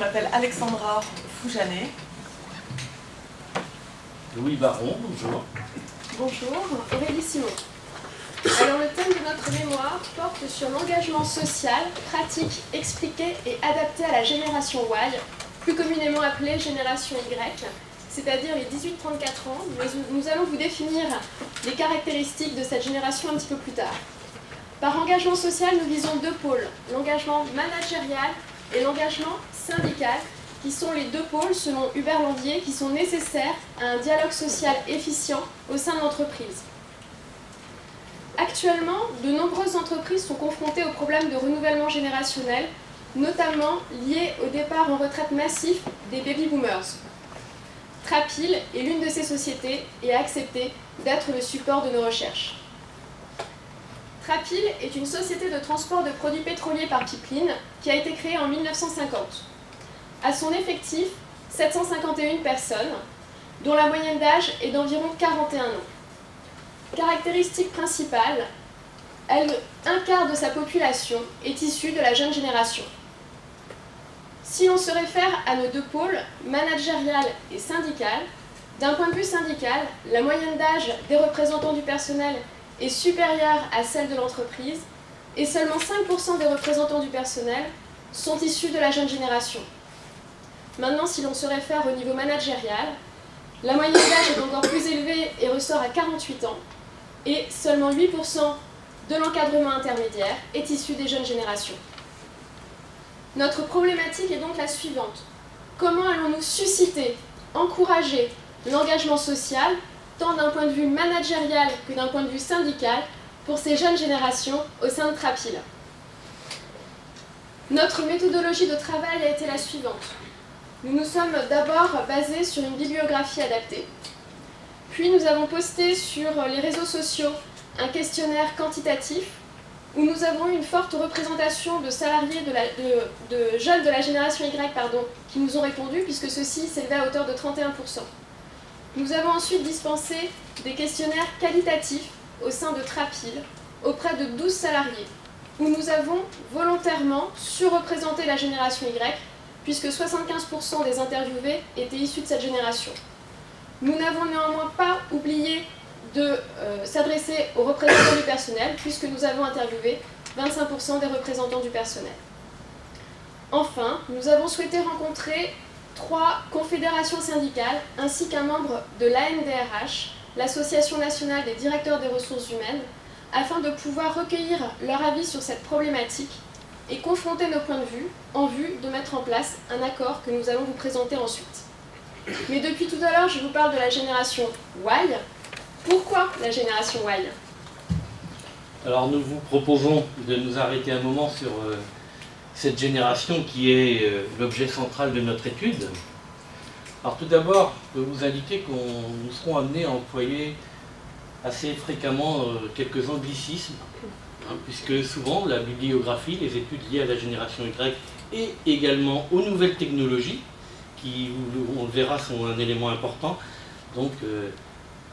m'appelle Alexandra Foujanet. Louis Baron, bonjour. Bonjour, Aurélie Simon. Alors le thème de notre mémoire porte sur l'engagement social, pratique, expliqué et adapté à la génération Y, plus communément appelée génération Y, c'est-à-dire les 18-34 ans. Nous allons vous définir les caractéristiques de cette génération un petit peu plus tard. Par engagement social, nous visons deux pôles, l'engagement managérial et l'engagement syndical, qui sont les deux pôles, selon Hubert Landier, qui sont nécessaires à un dialogue social efficient au sein de l'entreprise. Actuellement, de nombreuses entreprises sont confrontées aux problèmes de renouvellement générationnel, notamment liés au départ en retraite massif des baby-boomers. Trapil est l'une de ces sociétés et a accepté d'être le support de nos recherches. Trapil est une société de transport de produits pétroliers par pipeline qui a été créée en 1950. À son effectif, 751 personnes, dont la moyenne d'âge est d'environ 41 ans. Caractéristique principale, un quart de sa population est issue de la jeune génération. Si l'on se réfère à nos deux pôles, managérial et syndical, d'un point de vue syndical, la moyenne d'âge des représentants du personnel est supérieure à celle de l'entreprise et seulement 5% des représentants du personnel sont issus de la jeune génération. Maintenant, si l'on se réfère au niveau managérial, la moyenne d'âge est encore plus élevée et ressort à 48 ans et seulement 8% de l'encadrement intermédiaire est issu des jeunes générations. Notre problématique est donc la suivante. Comment allons-nous susciter, encourager l'engagement social, tant d'un point de vue managérial que d'un point de vue syndical, pour ces jeunes générations au sein de Trapil? Notre méthodologie de travail a été la suivante. Nous nous sommes d'abord basés sur une bibliographie adaptée. Puis nous avons posté sur les réseaux sociaux un questionnaire quantitatif où nous avons eu une forte représentation de salariés de jeunes de la génération Y qui nous ont répondu, puisque ceux-ci s'élevaient à hauteur de 31%. Nous avons ensuite dispensé des questionnaires qualitatifs au sein de Trapil auprès de 12 salariés, où nous avons volontairement surreprésenté la génération Y, puisque 75% des interviewés étaient issus de cette génération. Nous n'avons néanmoins pas oublié de s'adresser aux représentants du personnel, puisque nous avons interviewé 25% des représentants du personnel. Enfin, nous avons souhaité rencontrer 3 confédérations syndicales, ainsi qu'un membre de l'ANDRH, l'Association nationale des directeurs des ressources humaines, afin de pouvoir recueillir leur avis sur cette problématique et confronter nos points de vue en vue de mettre en place un accord que nous allons vous présenter ensuite. Mais depuis tout à l'heure, je vous parle de la génération Y. Pourquoi la génération Y? Alors nous vous proposons de nous arrêter un moment sur cette génération qui est l'objet central de notre étude. Alors tout d'abord, je peux vous indiquer que nous serons amenés à employer assez fréquemment quelques anglicismes, puisque souvent la bibliographie, les études liées à la génération Y et également aux nouvelles technologies, qui, on le verra, sont un élément important, donc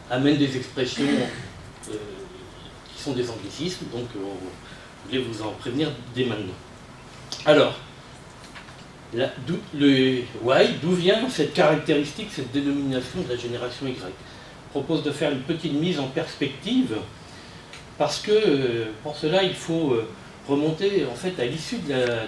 amènent des expressions qui sont des anglicismes, donc on voulait vous en prévenir dès maintenant. Alors, le Y, d'où vient cette caractéristique, cette dénomination de la génération Y? Je propose de faire une petite mise en perspective, parce que pour cela il faut remonter en fait à l'issue de la